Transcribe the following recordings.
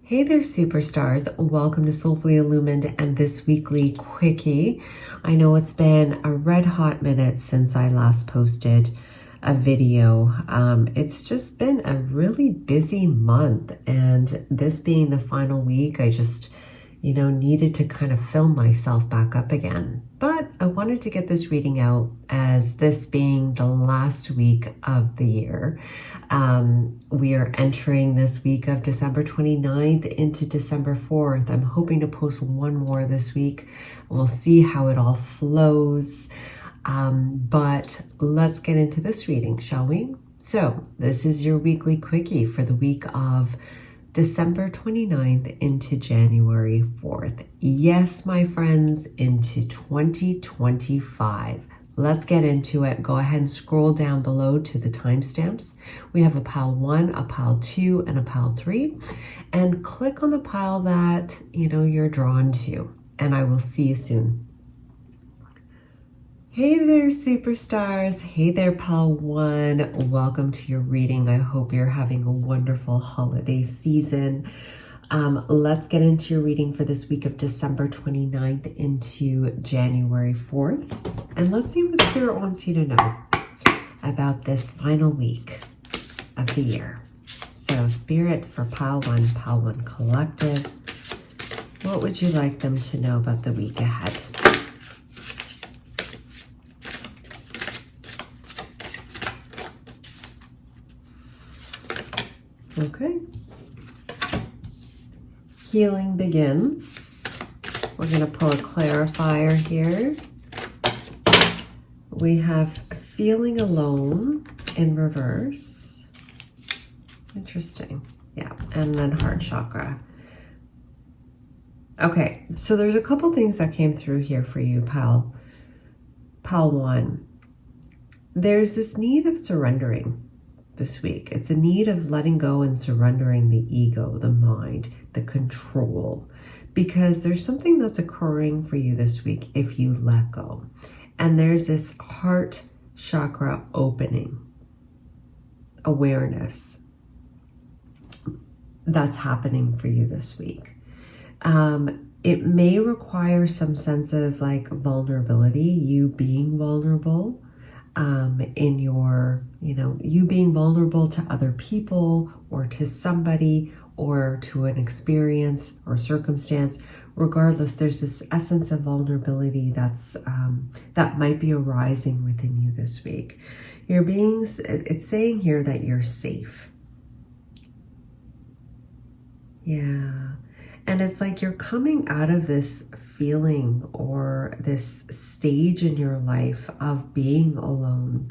Hey there, superstars. Welcome to Soulfully Illumined and this weekly Quickie. I know it's been a red hot minute since I last posted a video. It's just been a really busy month, and this being the final week, I just, needed to kind of fill myself back up again. But I wanted to get this reading out as this being the last week of the year. We are entering this week of December 29th into December 4th. I'm hoping to post one more this week. We'll see how it all flows. But let's get into this reading, shall we? So this is your weekly Quickie for the week of December 29th into January 4th. Yes, my friends, into 2025. Let's get into it. Go ahead and scroll down below to the timestamps. We have a pile 1, a pile 2, and a pile 3. And click on the pile that, you're drawn to. And I will see you soon. Hey there, superstars. Hey there, pile 1. Welcome to your reading. I hope you're having a wonderful holiday season. Let's get into your reading for this week of December 29th into January 4th. And let's see what Spirit wants you to know about this final week of the year. So Spirit for pile 1 collective, what would you like them to know about the week ahead? Okay. Healing begins. We're going to pull a clarifier here. We have feeling alone in reverse. Interesting. Yeah. And then heart chakra. Okay. So there's a couple things that came through here for you, pile 1. There's this need of surrendering this week. It's a need of letting go and surrendering the ego, the mind, the control, because there's something that's occurring for you this week if you let go. And there's this heart chakra opening, awareness that's happening for you this week. It may require some sense of like vulnerability, you being vulnerable, in your, you being vulnerable to other people or to somebody or to an experience or circumstance. Regardless, there's this essence of vulnerability that's that might be arising within you this week. It's saying here that you're safe. Yeah. And it's like you're coming out of this feeling or this stage in your life of being alone,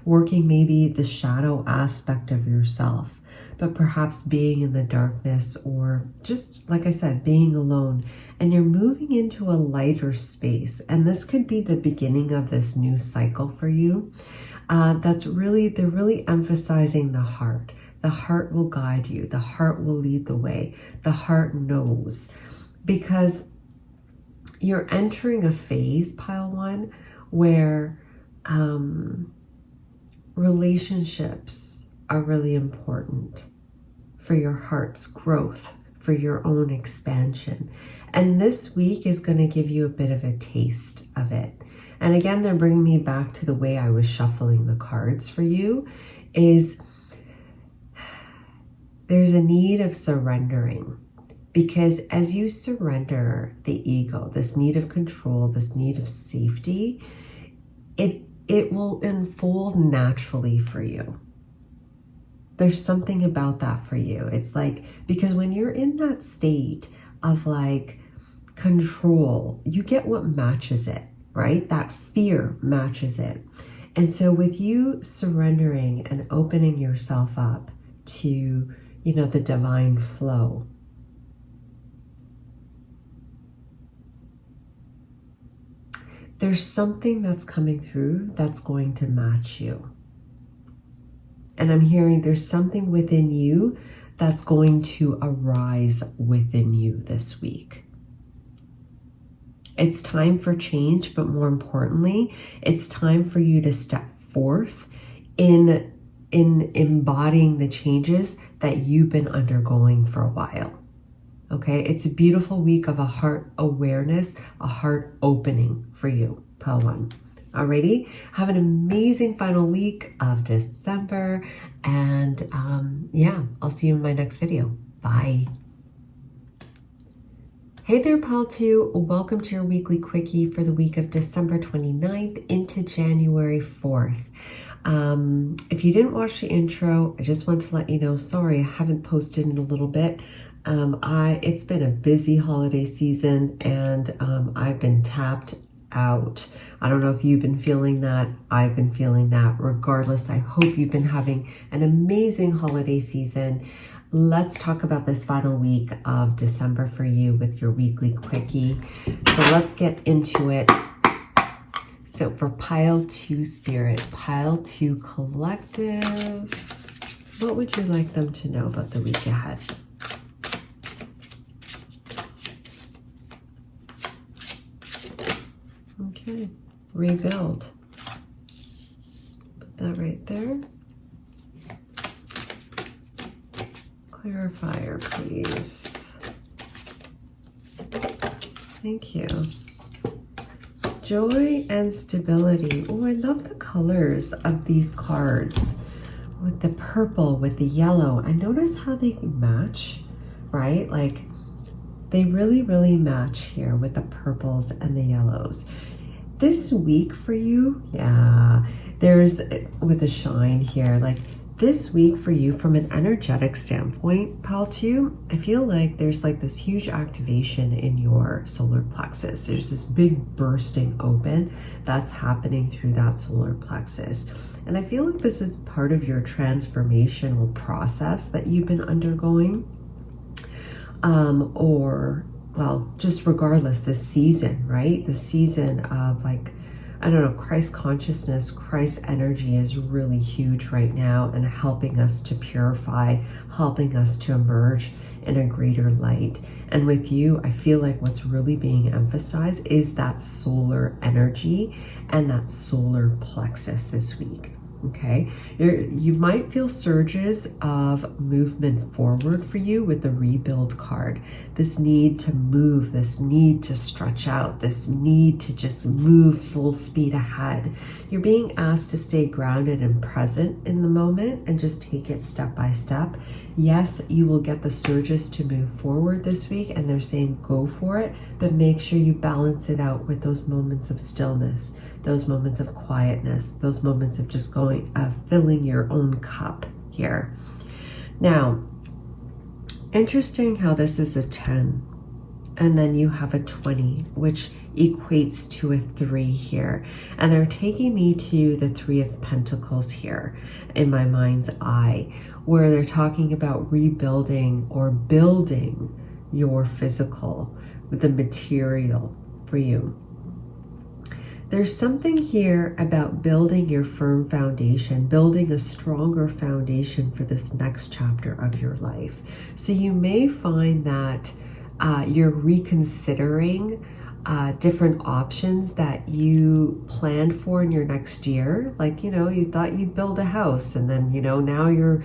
working maybe the shadow aspect of yourself, but perhaps being in the darkness or just, like I said, being alone. And you're moving into a lighter space. And this could be the beginning of this new cycle for you. They're really emphasizing the heart. The heart will guide you. The heart will lead the way. The heart knows, because you're entering a phase, pile 1, where relationships are really important for your heart's growth, for your own expansion. And this week is going to give you a bit of a taste of it. And again, they're bringing me back to the way I was shuffling the cards for you, is there's a need of surrendering, because as you surrender the ego, this need of control, this need of safety, it will unfold naturally for you. There's something about that for you. It's like, because when you're in that state of like control, you get what matches it, right? That fear matches it. And so with you surrendering and opening yourself up to the divine flow, there's something that's coming through that's going to match you. And I'm hearing there's something within you that's going to arise within you this week. It's time for change, but more importantly, it's time for you to step forth in embodying the changes that you've been undergoing for a while. Okay, it's a beautiful week of a heart awareness, a heart opening for you, pile 1. Alrighty, have an amazing final week of December, and yeah, I'll see you in my next video. Bye. Hey there, pile 2. Welcome to your weekly quickie for the week of December 29th into January 4th. If you didn't watch the intro, I just want to let you know, sorry, I haven't posted in a little bit. It's been a busy holiday season, and I've been tapped out. I don't know if you've been feeling that. I've been feeling that. Regardless, I hope you've been having an amazing holiday season. Let's talk about this final week of December for you with your weekly quickie. So let's get into it. So for pile 2 spirit, pile 2 collective, what would you like them to know about the week ahead? Okay, rebuild. Put that right there. Clarifier, please. Thank you. Joy and stability. Oh, I love the colors of these cards. With the purple, with the yellow. I notice how they match, right? Like, they really, really match here with the purples and the yellows. This week for you, yeah, there's, with a shine here, like, this week for you from an energetic standpoint, pile 2, I feel like there's like this huge activation in your solar plexus. There's this big bursting open that's happening through that solar plexus. And I feel like this is part of your transformational process that you've been undergoing. Or, well, just regardless, this season, right? The season of like, I don't know, Christ consciousness, Christ energy is really huge right now and helping us to purify, helping us to emerge in a greater light. And with you, I feel like what's really being emphasized is that solar energy and that solar plexus this week. Okay, you might feel surges of movement forward for you with the rebuild card. This need to move, this need to stretch out, this need to just move full speed ahead. You're being asked to stay grounded and present in the moment and just take it step by step. Yes, you will get the surges to move forward this week, and they're saying go for it, but make sure you balance it out with those moments of stillness, those moments of quietness, those moments of just filling your own cup here. Now, interesting how this is a 10, and then you have a 20, which equates to a 3 here. And they're taking me to the 3 of Pentacles here in my mind's eye, where they're talking about rebuilding or building your physical with the material for you. There's something here about building your firm foundation, building a stronger foundation for this next chapter of your life. So you may find that you're reconsidering different options that you planned for in your next year. Like, you know, you thought you'd build a house, and then, you know, now you're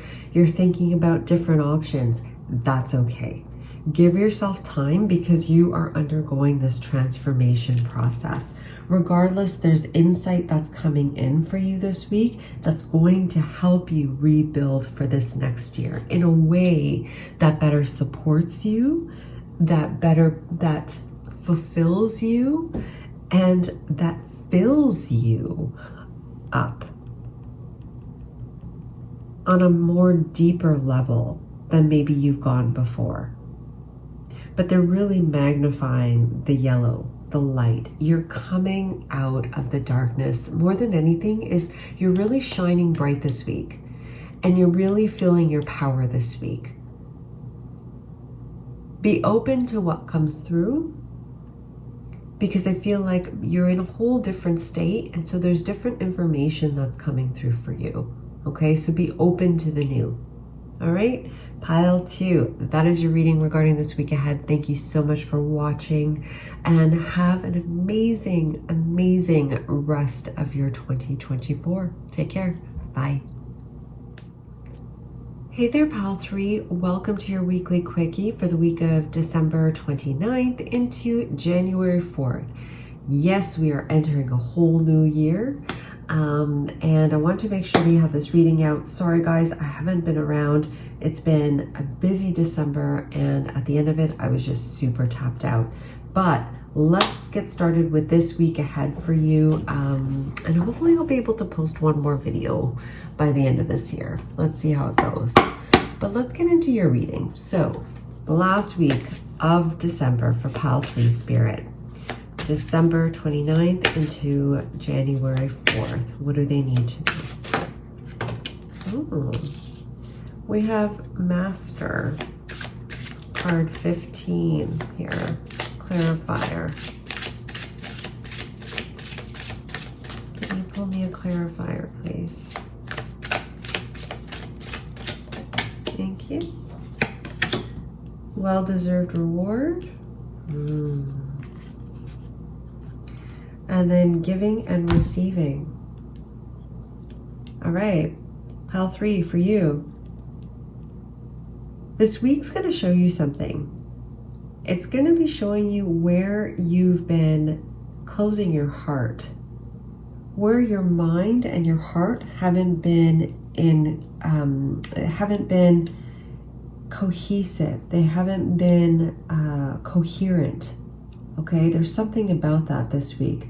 thinking about different options. That's okay. Give yourself time because you are undergoing this transformation process. Regardless, there's insight that's coming in for you this week that's going to help you rebuild for this next year in a way that better supports you, that fulfills you, and that fills you up on a more deeper level than maybe you've gone before. But they're really magnifying the yellow, the light. You're coming out of the darkness. More than anything is you're really shining bright this week, and you're really feeling your power this week. Be open to what comes through, because I feel like you're in a whole different state, and so there's different information that's coming through for you. Okay, so be open to the new. All right, pile 2, that is your reading regarding this week ahead. Thank you so much for watching, and have an amazing, amazing rest of your 2024. Take care. Bye. Hey there, Pal 3. Welcome to your weekly quickie for the week of December 29th into January 4th. Yes, we are entering a whole new year. And I want to make sure we have this reading out. Sorry guys, I haven't been around. It's been a busy December, and at the end of it, I was just super tapped out. But let's get started with this week ahead for you. And hopefully I'll be able to post one more video by the end of this year. Let's see how it goes. But let's get into your reading. So the last week of December for Pal 3 Spirit. December 29th into January 4th. What do they need to know? Ooh. We have Master, card 15 here, clarifier. Can you pull me a clarifier, please? Thank you. Well-deserved reward. And then giving and receiving. All right, Pal 3 for you. This week's going to show you something. It's going to be showing you where you've been closing your heart, where your mind and your heart haven't been cohesive. They haven't been coherent. Okay, there's something about that this week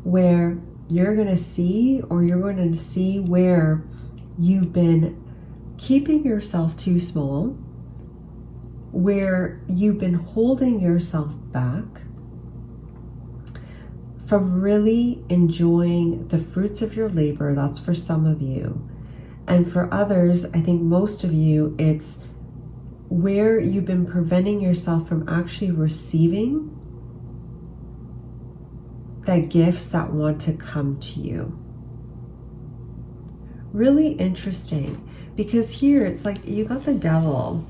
where you're going to see, or you're going to see where you've been keeping yourself too small, where you've been holding yourself back from really enjoying the fruits of your labor. That's for some of you. And for others, I think most of you, it's where you've been preventing yourself from actually receiving the gifts that want to come to you. Really interesting, because here it's like you got the Devil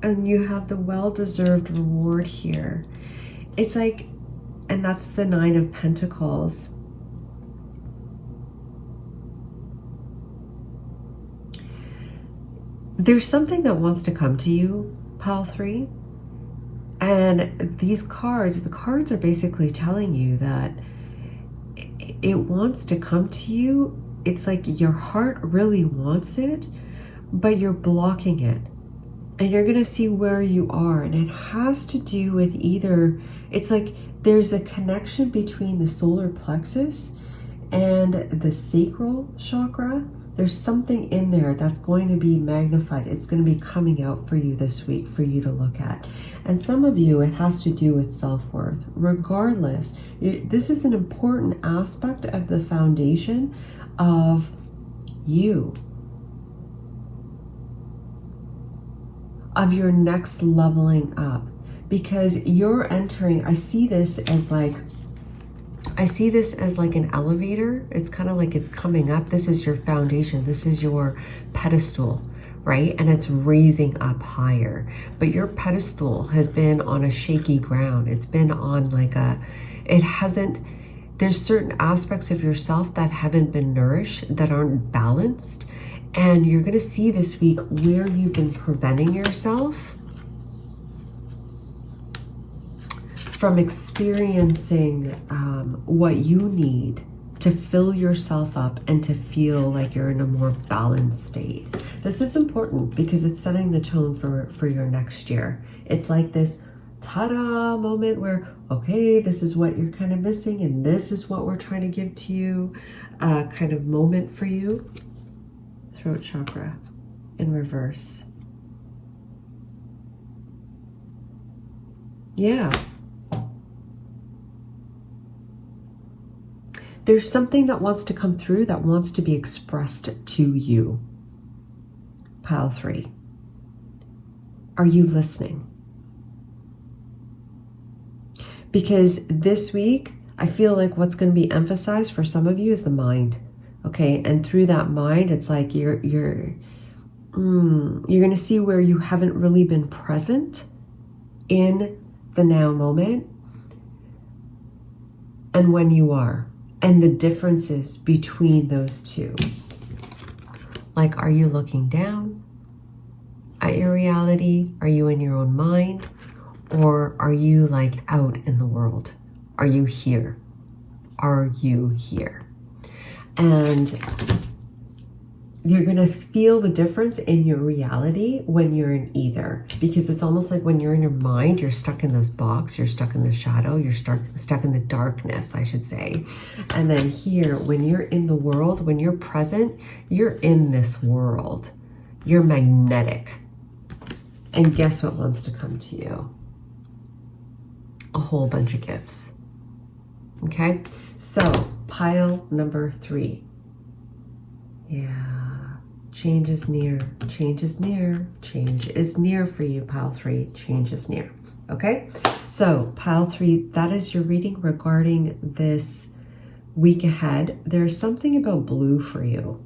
and you have the well-deserved reward here. It's like, and that's the 9 of Pentacles. There's something that wants to come to you, Pal 3. And these cards, the cards are basically telling you that it wants to come to you. It's like your heart really wants it, but you're blocking it. And you're going to see where you are. And it has to do with either, it's like there's a connection between the solar plexus and the sacral chakra. There's something in there that's going to be magnified. It's going to be coming out for you this week for you to look at. And some of you, it has to do with self-worth. Regardless, this is an important aspect of the foundation of you, of your next leveling up, because you're entering, I see this as like an elevator. It's kind of like it's coming up. This is your foundation. This is your pedestal, right? And it's raising up higher. But your pedestal has been on a shaky ground. It's been on like there's certain aspects of yourself that haven't been nourished, that aren't balanced. And you're going to see this week where you've been preventing yourself from experiencing what you need to fill yourself up and to feel like you're in a more balanced state. This is important because it's setting the tone for your next year. It's like this ta-da moment where, okay, this is what you're kind of missing and this is what we're trying to give to you, kind of moment for you. Throat chakra in reverse. Yeah. There's something that wants to come through, that wants to be expressed to you. Pile 3. Are you listening? Because this week, I feel like what's going to be emphasized for some of you is the mind. Okay, and through that mind, it's like you're going to see where you haven't really been present in the now moment, and when you are, and the differences between those two. Like, are you looking down? at your reality? Are you in your own mind? Or are you like out in the world? Are you here? Are you here? And you're going to feel the difference in your reality when you're in either, because it's almost like when you're in your mind, you're stuck in this box, you're stuck in the shadow, you're stuck in the darkness, I should say. And then here, when you're in the world, when you're present, you're in this world. You're magnetic. And guess what wants to come to you? A whole bunch of gifts. Okay, so pile number 3. Yeah. Change is near, change is near, change is near for you, pile 3, change is near. Okay, so pile 3, that is your reading regarding this week ahead. There's something about blue for you.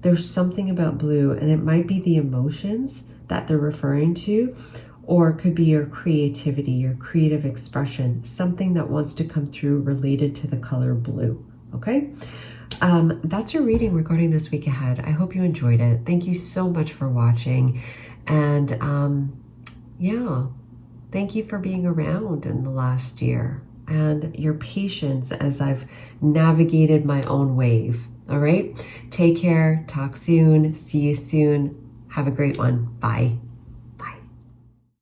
There's something about blue, and it might be the emotions that they're referring to, or it could be your creativity, your creative expression, something that wants to come through related to the color blue. Okay. That's your reading regarding this week ahead. I hope you enjoyed it. Thank you so much for watching. And yeah, thank you for being around in the last year and your patience as I've navigated my own wave. All right. Take care. Talk soon. See you soon. Have a great one. Bye.